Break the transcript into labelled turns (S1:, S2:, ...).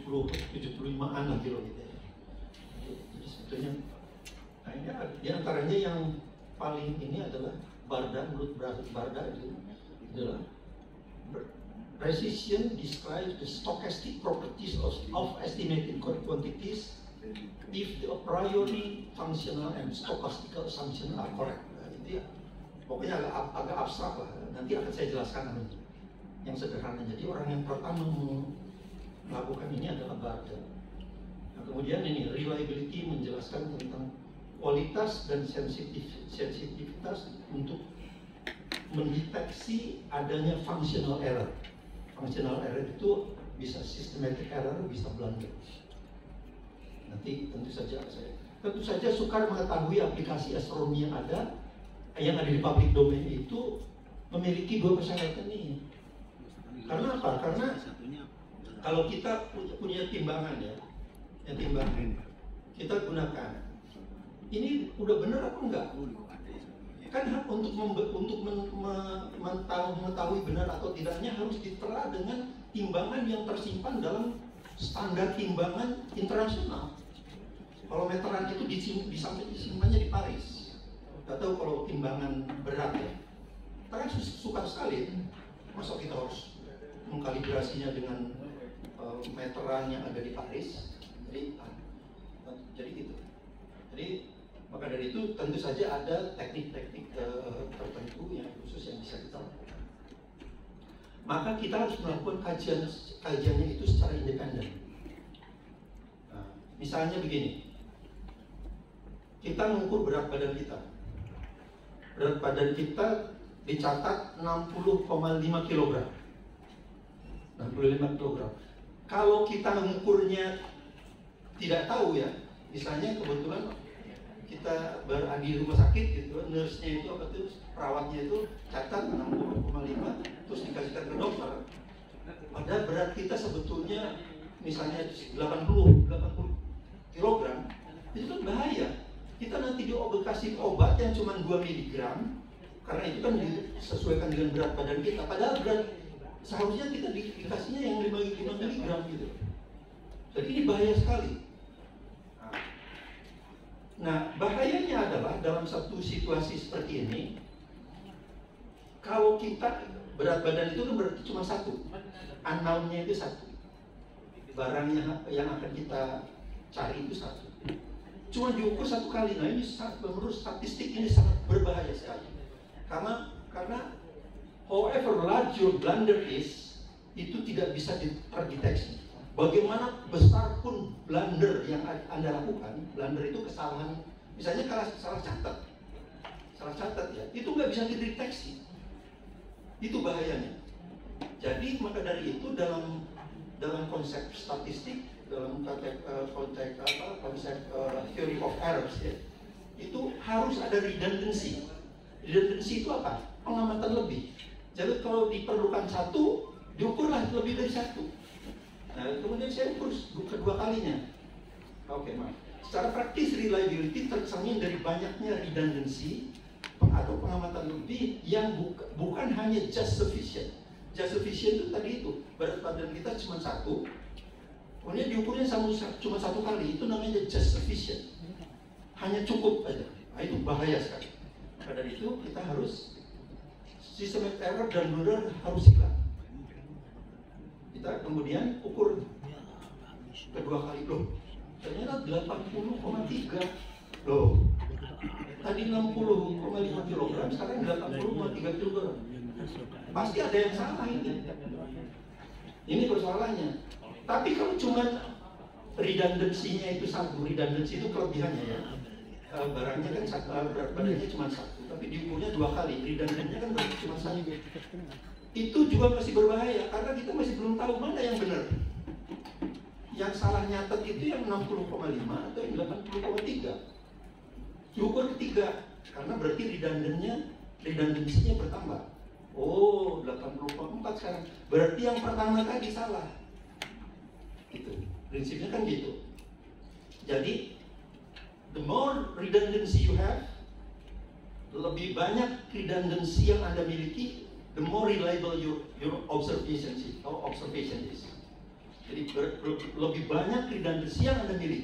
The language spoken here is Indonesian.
S1: 75-an kilo gitu ya. Jadi sebetulnya, nah ini di antaranya yang paling ini adalah Barda, menurut Barda itu adalah precision describes the stochastic properties of estimated quantities if the a priori functional and stochastical assumption are correct. Nah, itu ya, pokoknya agak abstrak lah. Nanti akan saya jelaskan nanti. Yang sederhana. Jadi orang yang pertama melakukan ini adalah Barda. Nah, kemudian ini reliability menjelaskan tentang kualitas dan sensitivitas untuk mendeteksi adanya functional error. Functional error itu bisa systematic error, bisa blunder. Nanti tentu saja sukar mengetahui aplikasi astronomi yang ada di public domain itu memiliki dua persyaratan ini. Karena apa? Karena kalau kita punya timbangan ya timbangan kita gunakan, ini udah benar apa enggak? Kan untuk mengetahui benar atau tidaknya harus ditera dengan timbangan yang tersimpan dalam standar timbangan internasional. Kalau meteran itu disimpannya di Paris. Gak tahu kalau timbangan berat ya. Kita kan suka sekali. Masa kita harus mengkalibrasinya dengan meteran yang ada di Paris. Jadi gitu. Jadi maka dari itu tentu saja ada teknik-teknik tertentu yang khusus yang bisa kita lakukan. Maka kita harus melakukan kajiannya itu secara independen. Nah, misalnya begini, kita mengukur berat badan kita. Berat badan kita dicatat 60,5 kg. 65 kg. Kalau kita mengukurnya tidak tahu ya, misalnya kebetulan kita berada di rumah sakit gitu, nurse-nya itu apa tuh, perawatnya itu catat 60,5 terus dikasihkan ke dokter. Padahal berat kita sebetulnya misalnya 80 kg, itu kan bahaya. Kita nanti dikasih obat yang cuma 2 mg, karena itu kan disesuaikan dengan berat badan kita. Padahal berat seharusnya kita dikasihnya yang 5 mg gitu. Jadi ini bahaya sekali. Nah, bahayanya adalah dalam satu situasi seperti ini, kalau kita berat badan itu kan berarti cuma satu, unknown-nya itu satu, barangnya yang akan kita cari itu satu, cuma diukur satu kali. Nah ini menurut statistik ini sangat berbahaya sekali, karena however large your blunder is, itu tidak bisa terdeteksi. Bagaimana besar pun blunder yang Anda lakukan, blunder itu kesalahan, misalnya kalau salah catat ya, itu nggak bisa dideteksi. Itu bahayanya. Jadi maka dari itu dalam konsep statistik, dalam konsep theory of errors ya, itu harus ada redundancy. Redundancy itu apa? Pengamatan lebih. Jadi kalau diperlukan satu, diukurlah lebih dari satu. Nah, kemudian saya ukur kedua kalinya. Oke, maaf. Secara praktis reliability tercermin dari banyaknya redundancy atau pengamatan lebih yang bukan hanya just sufficient. Just sufficient itu tadi itu berat badan kita cuma satu, kemudian diukurnya cuma satu kali, itu namanya just sufficient. Hanya cukup aja. Nah, itu bahaya sekali. Maka dari itu kita harus systematic error dan blunder harus hilang. Kita kemudian ukur kedua kali, loh ternyata 80,3 loh, tadi 60,5 kg, sekarang 80,3 kg. Pasti ada yang salah ini persoalannya. Tapi kalau cuma redundancy-nya itu satu, redundancy itu kelebihannya ya, barangnya kan berat badannya cuma satu, tapi diukurnya dua kali, redundancy-nya kan berarti cuma satu. Itu juga masih berbahaya karena kita masih belum tahu mana yang benar. Yang salah nyatet itu yang 60,5 atau yang 80,3. Diukur ketiga karena berarti redundancy-nya bertambah. Oh, 80,4 sekarang. Berarti yang pertama tadi salah. Itu prinsipnya kan gitu. Jadi the more redundancy you have, lebih banyak redundancy yang Anda miliki, the more reliable your observation is. Jadi lebih banyak redundancy yang Anda miliki.